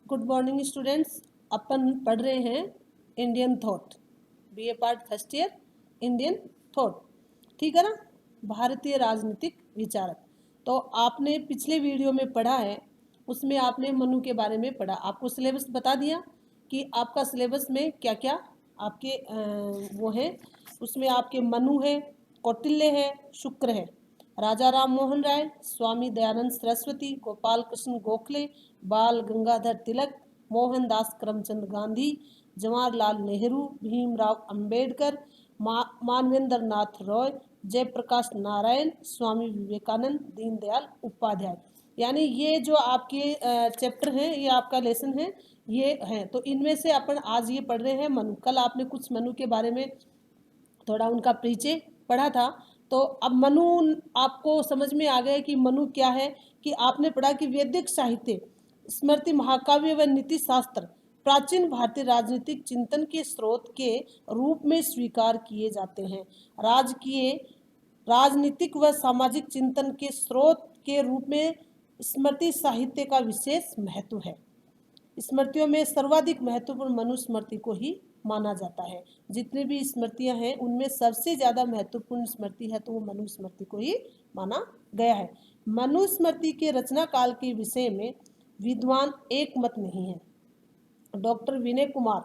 Good morning students. अपन पढ़ रहे हैं Indian thought, BA part first year, Indian thought. ठीक है ना, भारतीय राजनीतिक विचारक। तो आपने पिछले वीडियो में पढ़ा है, उसमें आपने मनु के बारे में पढ़ा। आपको सिलेबस बता दिया कि आपका सिलेबस में क्या क्या आपके वो है। उसमें आपके मनु है, कौटिल्य है, शुक्र है, राजा राम मोहन राय, स्वामी दयानंद सरस्वती, गोपाल कृष्ण गोखले, बाल गंगाधर तिलक, मोहनदास करमचंद गांधी, जवाहरलाल नेहरू, भीमराव अंबेडकर, मानवेंद्र नाथ रॉय, जयप्रकाश नारायण, स्वामी विवेकानंद, दीनदयाल उपाध्याय। यानी ये जो आपके चैप्टर हैं, ये आपका लेसन है, ये है। तो इनमें से अपन आज ये पढ़ रहे हैं मनु। कल आपने कुछ मनु के बारे में थोड़ा उनका परिचय पढ़ा था। तो अब मनु आपको समझ में आ गया कि मनु क्या है। कि आपने पढ़ा कि वैदिक साहित्य, स्मृति, महाकाव्य व नीति शास्त्र प्राचीन भारतीय राजनीतिक चिंतन के स्रोत के रूप में स्वीकार किए जाते हैं। राजकीय, राजनीतिक व सामाजिक चिंतन के स्रोत के रूप में स्मृति साहित्य का विशेष महत्व है। स्मृतियों में सर्वाधिक महत्वपूर्ण मनुस्मृति को ही माना जाता है। जितनी भी स्मृतियां हैं उनमें सबसे ज्यादा महत्वपूर्ण स्मृति है तो वो मनुस्मृति को ही माना गया है। मनुस्मृति के रचना काल के विषय में विद्वान एक मत नहीं है। डॉक्टर विनय कुमार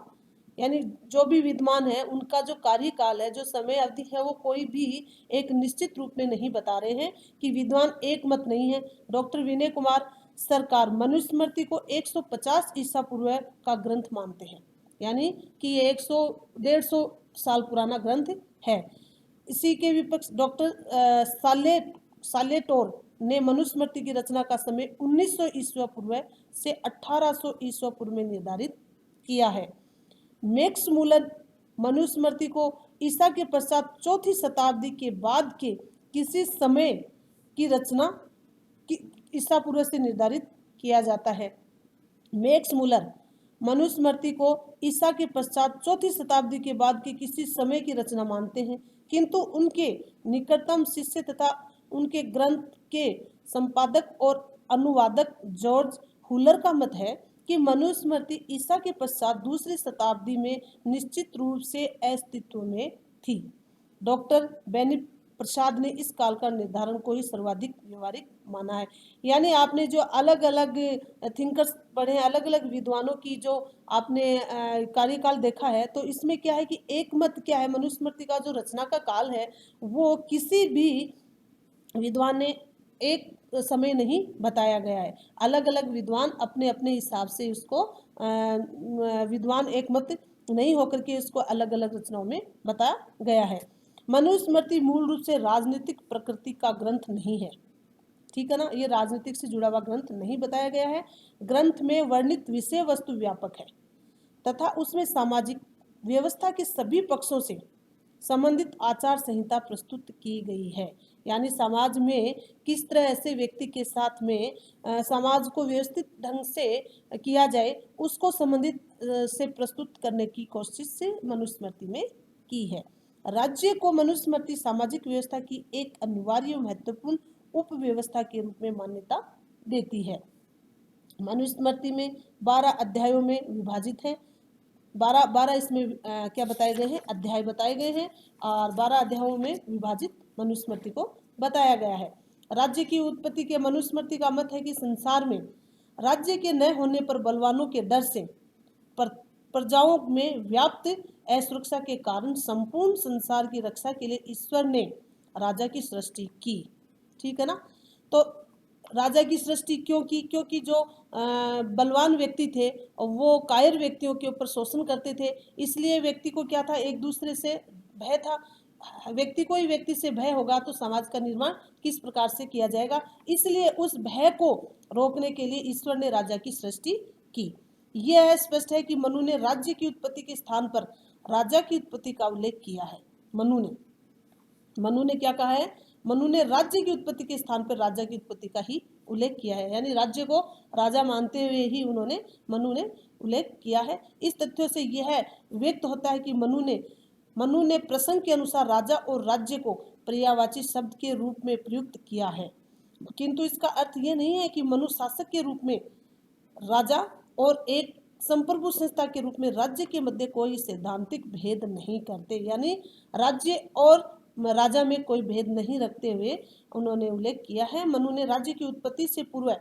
यानी जो भी विद्वान है उनका जो कार्यकाल है, जो समय अवधि है, वो कोई भी एक निश्चित रूप में नहीं बता रहे हैं कि विद्वान एक मत नहीं है। डॉक्टर विनय कुमार सरकार मनुस्मृति को 150 ईसा पूर्व का ग्रंथ मानते हैं। यानी कि ये 100-150 साल पुराना ग्रंथ है। इसी के विपक्ष डॉक्टर सालेटोर ने मनुस्मृति की रचना का समय 1900 ईस्वी पूर्व से 1800 ईस्वी पूर्व में निर्धारित किया है। मैक्स मूलर मनुस्मृति को ईसा के पश्चात चौथी शताब्दी के बाद के किसी समय की रचना ईसा पूर्व से निर्धारित किया जाता है। मैक्स मूलर मनुस्मृति को ईसा के पश्चात चौथी शताब्दी के बाद के किसी समय की रचना मानते हैं, किंतु उनके निकटतम शिष्य तथा उनके ग्रंथ के संपादक और अनुवादक जॉर्ज हुलर का मत है कि मनुस्मृति ईसा के पश्चात दूसरी शताब्दी में निश्चित रूप से अस्तित्व में थी। डॉक्टर बेनी प्रसाद ने इस काल का निर्धारण को ही सर्वाधिक व्यवहारिक माना है। यानी आपने जो अलग अलग थिंकर्स पढ़े हैं, अलग अलग विद्वानों की जो आपने कार्यकाल देखा है, तो इसमें क्या है कि एक मत क्या है, मनुस्मृति का जो रचना का काल है वो किसी भी विद्वान ने एक समय नहीं बताया गया है। अलग अलग विद्वान अपने अपने हिसाब से उसको विद्वान एक मत नहीं होकर के इसको अलग अलग रचनाओं में बताया गया है। मनुस्मृति मूल रूप से राजनीतिक प्रकृति का ग्रंथ नहीं है। ठीक है ना, ये राजनीतिक से जुड़ा हुआ ग्रंथ नहीं बताया गया है। ग्रंथ में वर्णित विषय वस्तु व्यापक है तथा उसमें सामाजिक व्यवस्था के सभी पक्षों से संबंधित आचार संहिता प्रस्तुत की गई है। यानी समाज में किस तरह से व्यक्ति के साथ में समाज को व्यवस्थित ढंग से किया जाए उसको संबंधित से प्रस्तुत करने की कोशिश से मनुस्मृति में की है। राज्य को मनुस्मृति सामाजिक व्यवस्था की एक अनिवार्य महत्वपूर्ण उपव्यवस्था के रूप में मान्यता देती है। मनुस्मृति में 12 अध्यायों में विभाजित है। 12 इसमें क्या बताए गए हैं, अध्याय बताए गए हैं और 12 अध्यायों में विभाजित मनुस्मृति को बताया गया है। राज्य की उत्पत्ति के मनुस्मृति का मत है कि संसार में राज्य के न होने पर बलवानों के डर से प्रजाओं में व्याप्त असुरक्षा के कारण संपूर्ण संसार की रक्षा के लिए ईश्वर ने राजा की सृष्टि की। ठीक है ना, तो राजा की सृष्टि क्यों की? क्योंकि जो बलवान व्यक्ति थे वो कायर व्यक्तियों के ऊपर शोषण करते थे, इसलिए व्यक्ति को क्या था, एक दूसरे से भय था। व्यक्ति को ही व्यक्ति से भय होगा तो समाज का निर्माण किस प्रकार से किया जाएगा, इसलिए उस भय को रोकने के लिए ईश्वर ने राजा की सृष्टि की। यह स्पष्ट है कि मनु ने राज्य की उत्पत्ति के स्थान पर राजा की उत्पत्ति का उल्लेख किया है। मनु ने क्या कहा है? मनु ने राज्य की उत्पत्ति के स्थान पर राजा की उत्पत्ति का ही उल्लेख किया है। यानी राज्य को राजा मानते हुए ही मनु ने उल्लेख किया है। इस तथ्य से यह व्यक्त होता है कि मनु ने प्रसंग के अनुसार राजा और राज्य को पर्यायवाची शब्द के रूप में प्रयुक्त किया है, किंतु इसका अर्थ यह नहीं है कि मनु शासक के रूप में राजा और एक संप्रभु संस्था के रूप में राज्य के मध्य कोई सैद्धांतिक भेद नहीं करते, यानी राज्य और राजा में कोई भेद नहीं रखते हुए उन्होंने उल्लेख किया है। मनु ने राज्य की उत्पत्ति से पूर्व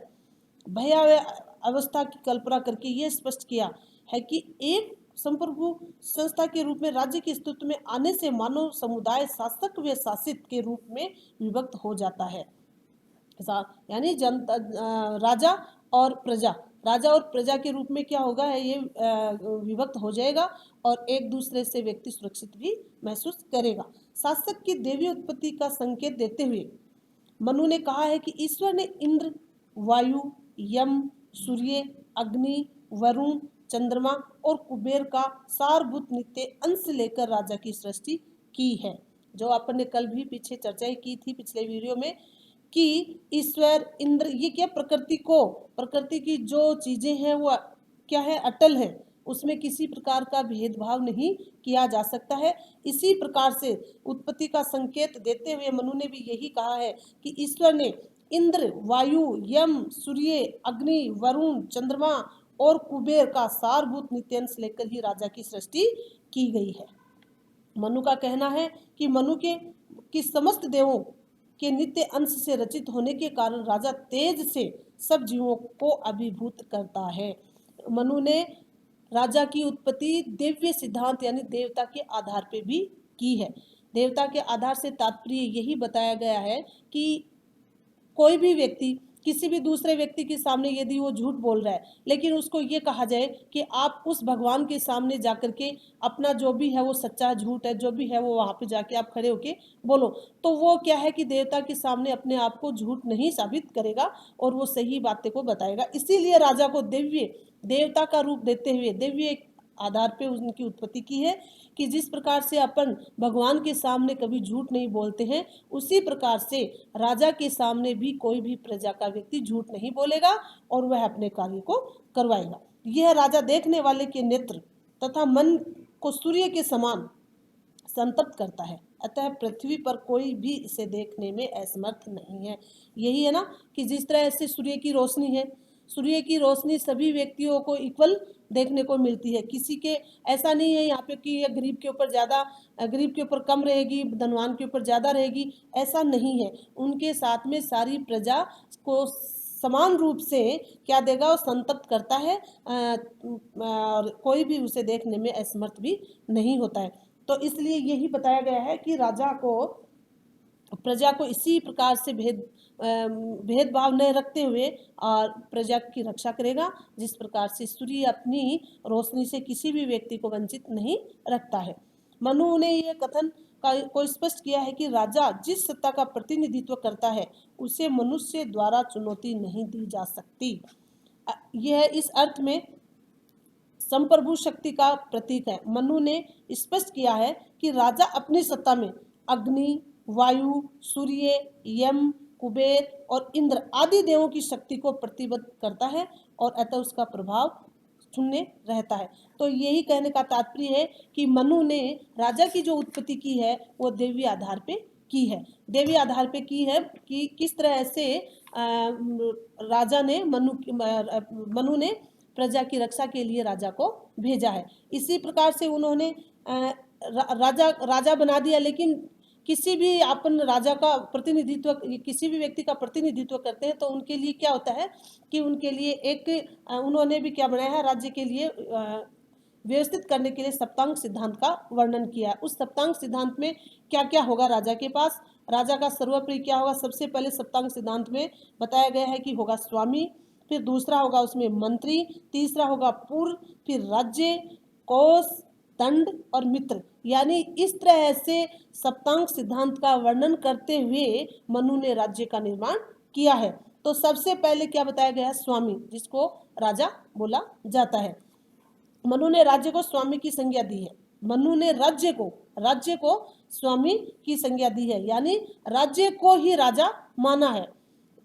भयावह अवस्था की कल्पना करके यह स्पष्ट किया है कि एक संप्रभु संस्था के रूप में राज्य के अस्तित्व में आने से मानव समुदाय शासक व शासित के रूप में विभक्त हो जाता है। यानी जनता, राजा और प्रजा, राजा और प्रजा के रूप में क्या होगा है, ये विभक्त हो जाएगा और एक दूसरे से व्यक्ति सुरक्षित भी महसूस करेगा। शासक की देवी उत्पत्ति का संकेत देते हुए मनु ने कहा है कि ईश्वर ने इंद्र, वायु, यम, सूर्य, अग्नि, वरुण, चंद्रमा और कुबेर का सारभूत नित्य अंश लेकर राजा की सृष्टि की है। जो अपन ने कल भी पीछे चर्चा की थी पिछले वीडियो में कि ईश्वर, इंद्र, ये क्या प्रकृति की जो चीजें हैं वो क्या है, अटल है, उसमें किसी प्रकार का भेदभाव नहीं किया जा सकता है। इसी प्रकार से उत्पत्ति का संकेत देते हुए मनु ने भी यही कहा है कि ईश्वर ने इंद्र, वायु, यम, सूर्य, अग्नि, वरुण, चंद्रमा और कुबेर का सारभूत नित्यांश लेकर ही राजा की सृष्टि की गई है। मनु का कहना है कि मनु के समस्त देवों के नित्य अंश से रचित होने के कारण राजा तेज से सब जीवों को अभिभूत करता है। मनु ने राजा की उत्पत्ति दिव्य सिद्धांत यानी देवता के आधार पे भी की है। देवता के आधार से तात्पर्य यही बताया गया है कि कोई भी व्यक्ति किसी भी दूसरे व्यक्ति के सामने यदि वो झूठ बोल रहा है, लेकिन उसको ये कहा जाए कि आप उस भगवान के सामने जाकर के अपना जो भी है वो सच्चा झूठ है, जो भी है वो वहाँ पे जाके आप खड़े होके बोलो, तो वो क्या है कि देवता के सामने अपने आप को झूठ नहीं साबित करेगा और वो सही बातें को बताएगा। इसीलिए राजा को दिव्य देवता का रूप देते हुए दिव्य आधार पे उनकी उत्पत्ति की है कि जिस प्रकार से अपन भगवान के सामने कभी झूठ नहीं बोलते हैं, उसी प्रकार से राजा के सामने भी कोई भी प्रजा का व्यक्ति झूठ नहीं बोलेगा और वह अपने कार्य को करवाएगा। यह राजा देखने वाले के नेत्र तथा मन को सूर्य के समान संतप्त करता है, अतः पृथ्वी पर कोई भी इसे देखने में असमर्थ नहीं है। यही है ना कि जिस तरह से सूर्य की रोशनी है, सूर्य की रोशनी सभी व्यक्तियों को इक्वल देखने को मिलती है। किसी के ऐसा नहीं है यहाँ पे कि ये गरीब के ऊपर ज़्यादा, गरीब के ऊपर कम रहेगी, धनवान के ऊपर ज़्यादा रहेगी, ऐसा नहीं है। उनके साथ में सारी प्रजा को समान रूप से क्या देगा, वो संतप्त करता है और कोई भी उसे देखने में असमर्थ भी नहीं होता है। तो इसलिए यही बताया गया है कि राजा को प्रजा को इसी प्रकार से भेदभाव न रखते हुए और प्रजा की रक्षा करेगा, जिस प्रकार से सूर्य अपनी रोशनी से किसी भी व्यक्ति को वंचित नहीं रखता है। मनु ने यह कथन को स्पष्ट किया है कि राजा जिस सत्ता का प्रतिनिधित्व करता है उसे मनुष्य द्वारा चुनौती नहीं दी जा सकती। यह इस अर्थ में संप्रभु शक्ति का प्रतीक है। मनु ने स्पष्ट किया है कि राजा अपनी सत्ता में अग्नि, वायु, सूर्य, यम, कुबेर और इंद्र आदि देवों की शक्ति को प्रतिबद्ध करता है और अतः उसका प्रभाव शून्य रहता है। तो यही कहने का तात्पर्य है कि मनु ने राजा की जो उत्पत्ति की है वो देवी आधार पे की है। देवी आधार पे की है कि किस तरह से राजा ने मनु ने प्रजा की रक्षा के लिए राजा को भेजा है। इसी प्रकार से उन्होंने राजा बना दिया, लेकिन किसी भी अपन राजा का प्रतिनिधित्व, किसी भी व्यक्ति का प्रतिनिधित्व करते हैं तो उनके लिए क्या होता है कि उनके लिए एक उन्होंने भी क्या बनाया है, राज्य के लिए व्यवस्थित करने के लिए सप्तांग सिद्धांत का वर्णन किया। उस सप्तांग सिद्धांत में क्या क्या होगा राजा के पास, राजा का सर्वोपरि क्या होगा, सबसे पहले सप्तांग सिद्धांत में बताया गया है कि होगा स्वामी, फिर दूसरा होगा उसमें मंत्री, तीसरा होगा पूर्व, फिर राज्य, कोष, दंड और मित्र। यानी इस तरह से सप्तांग सिद्धांत का वर्णन करते हुए मनु ने राज्य का निर्माण किया है। तो सबसे पहले क्या बताया गया है, स्वामी, जिसको राजा बोला जाता है। मनु ने राज्य को स्वामी की संज्ञा दी है। मनु ने राज्य को स्वामी की संज्ञा दी है, यानी राज्य को ही राजा माना है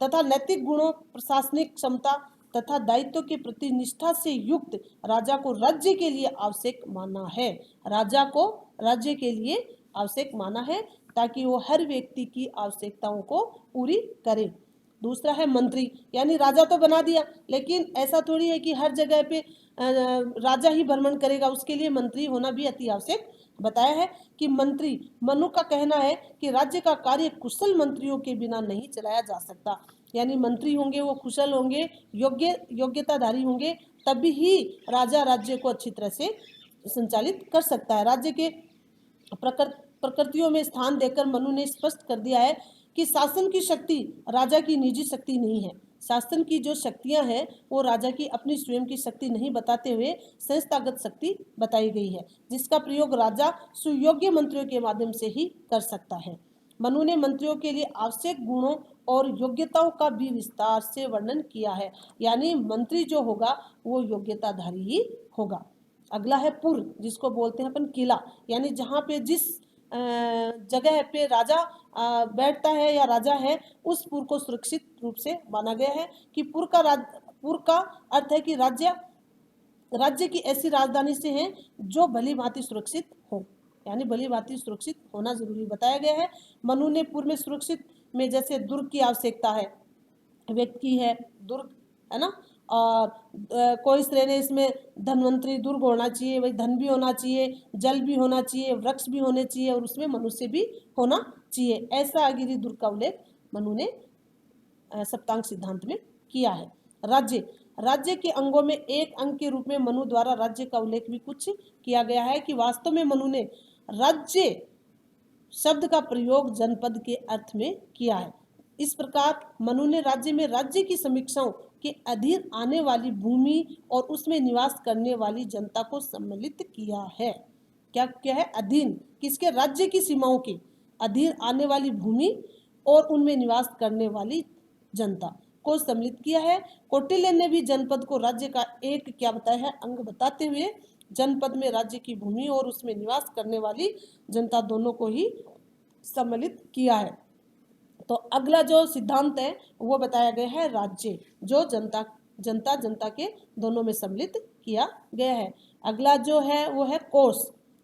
तथा नैतिक गुणों, प्रशासनिक क्षमता तथा दायित्व के प्रति निष्ठा से युक्त राजा को राज्य के लिए आवश्यक माना है। राजा को राज्य के लिए आवश्यक माना है ताकि वो हर व्यक्ति की आवश्यकताओं को पूरी करे। दूसरा है मंत्री, यानी राजा तो बना दिया, लेकिन ऐसा थोड़ी है कि हर जगह पे राजा ही भ्रमण करेगा, उसके लिए मंत्री होना भी अति आवश्यक बताया है। कि मंत्री, मनु का कहना है कि राज्य का कार्य कुशल मंत्रियों के बिना नहीं चलाया जा सकता, यानी मंत्री होंगे वो कुशल होंगे, योग्यताधारी होंगे, तभी ही राजा राज्य को अच्छी तरह से संचालित कर सकता है। राज्य के प्रकृतियों में स्थान देकर मनु ने स्पष्ट कर दिया है कि शासन की शक्ति राजा की निजी शक्ति नहीं है। शासन की जो शक्तियां हैं वो राजा की अपनी स्वयं की शक्ति नहीं बताते हुए संस्थागत शक्ति बताई गई है, जिसका प्रयोग राजा सुयोग्य मंत्रियों के माध्यम से ही कर सकता है। मनु ने मंत्रियों के लिए आवश्यक गुणों और योग्यताओं का भी विस्तार से वर्णन किया है, यानी मंत्री जो होगा वो योग्यताधारी ही होगा। अगला है पुर, जिसको बोलते हैं अपन किला, यानी जहाँ पे जिस जगह पे राजा बैठता है या राजा है, उस पुर को सुरक्षित रूप से माना गया है। कि पुर का अर्थ है कि राज्य की ऐसी राजधानी से है जो भली भांति सुरक्षित हो, यानी भली भांति सुरक्षित होना जरूरी बताया गया है। मनु ने पुर में सुरक्षित में जैसे दुर्ग की आवश्यकता है, व्यक्ति है दुर्ग, है ना, और कोई श्रेणी इसमें धनवंतरी दुर्ग होना चाहिए, वही धन भी होना चाहिए, जल भी होना चाहिए, वृक्ष भी होने चाहिए और उसमें मनुष्य भी होना चाहिए। ऐसा अगिरी दुर्ग का उल्लेख मनु ने सप्तांग सिद्धांत में किया है। राज्य के अंगों में एक अंग के रूप में मनु द्वारा राज्य का उल्लेख भी कुछ किया गया है। कि वास्तव में मनु ने राज्य शब्द का प्रयोग जनपद के अर्थ में किया है। इस प्रकार मनु ने राज्य में राज्य की समीक्षाओं के अधीन आने वाली भूमि और उसमें निवास करने वाली जनता को सम्मिलित किया है। क्या क्या है? अधीन, किसके? राज्य की सीमाओं के अधीन आने वाली भूमि और उनमें निवास करने वाली जनता को सम्मिलित किया है। कौटिल्य ने भी जनपद को राज्य का एक क्या बताया है? अंग बताते हुए जनपद में राज्य की भूमि और उसमें निवास करने वाली जनता दोनों को ही सम्मिलित किया है। तो अगला जो सिद्धांत है वो बताया गया है राज्य, जो जनता के दोनों में सम्मिलित किया गया है। अगला जो है वो है कोष।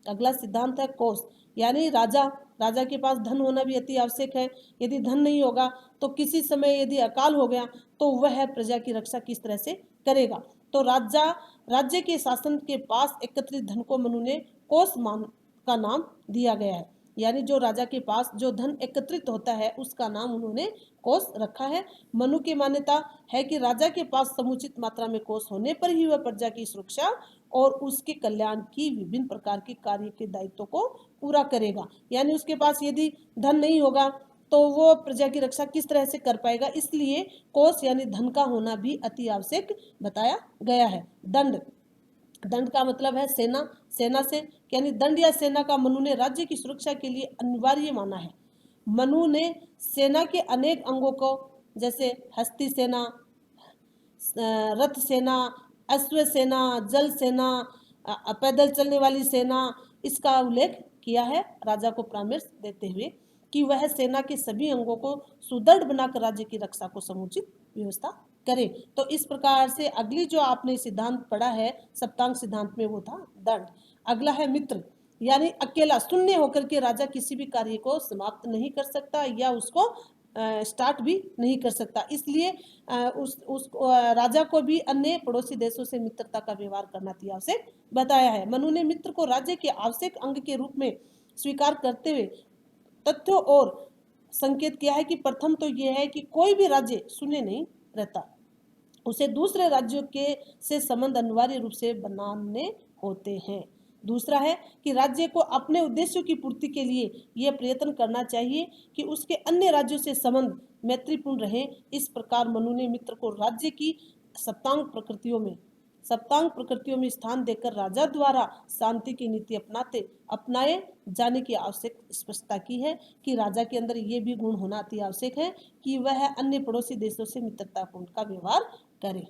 अगला सिद्धांत है कोष, यानी राजा के पास धन होना भी अति आवश्यक है। यदि धन नहीं होगा तो किसी समय यदि अकाल हो गया तो वह प्रजा की रक्षा किस तरह से करेगा। तो राज्य के शासन के पास एकत्रित धन को मनु ने कोष का नाम दिया गया है, यानी जो राजा के पास जो धन एकत्रित होता है उसका नाम उन्होंने कोष रखा है। मनु की मान्यता है कि राजा के पास समुचित मात्रा में कोष होने पर ही वह प्रजा की सुरक्षा और उसके कल्याण की विभिन्न प्रकार के कार्य के दायित्व को पूरा करेगा। यानी उसके पास यदि धन नहीं होगा तो वो प्रजा की रक्षा किस तरह से कर पाएगा, इसलिए कोष यानी धन का होना भी अति आवश्यक बताया गया है। दंड का मतलब है सेना से, यानी दंड या सेना का मनु ने राज्य की सुरक्षा के लिए अनिवार्य माना है। मनु ने सेना के अनेक अंगों को जैसे हस्ती सेना, रथ सेना, अश्व सेना, जल सेना, पैदल चलने वाली सेना, इसका उल्लेख किया है राजा को परामर्श देते हुए कि वह सेना के सभी अंगों को सुदृढ़ बनाकर राज्य की रक्षा को समुचित व्यवस्था करे। तो इस प्रकार से अगली जो आपने सिद्धांत पढ़ा है सप्तांग सिद्धांत में वो था दंड। अगला है मित्र, यानी अकेला शून्य होकर के राजा किसी भी कार्य को समाप्त नहीं कर सकता या उसको स्टार्ट भी नहीं कर सकता, इसलिए उस राजा को भी अन्य पड़ोसी देशों से मित्रता का व्यवहार करना अति आवश्यक बताया है। मनु ने मित्र को राज्य के आवश्यक अंग के रूप में स्वीकार करते हुए तथ्यों और संकेत किया है कि प्रथम तो यह है कि कोई भी राज्य शून्य नहीं रहता, उसे दूसरे राज्यों के से संबंध अनिवार्य रूप से बनाने होते हैं। दूसरा है कि राज्य को अपने उद्देश्यों की पूर्ति के लिए यह प्रयत्न करना चाहिए कि उसके अन्य राज्यों से संबंध मैत्रीपूर्ण रहे। इस प्रकार मनु ने मित्र को राज्य की सप्तांग प्रकृतियों में स्थान देकर राजा द्वारा शांति की नीति अपनाए जाने की आवश्यक स्पष्टता की है कि राजा के अंदर ये भी गुण होना अति आवश्यक है कि वह अन्य पड़ोसी देशों से मित्रतापूर्ण का व्यवहार करे।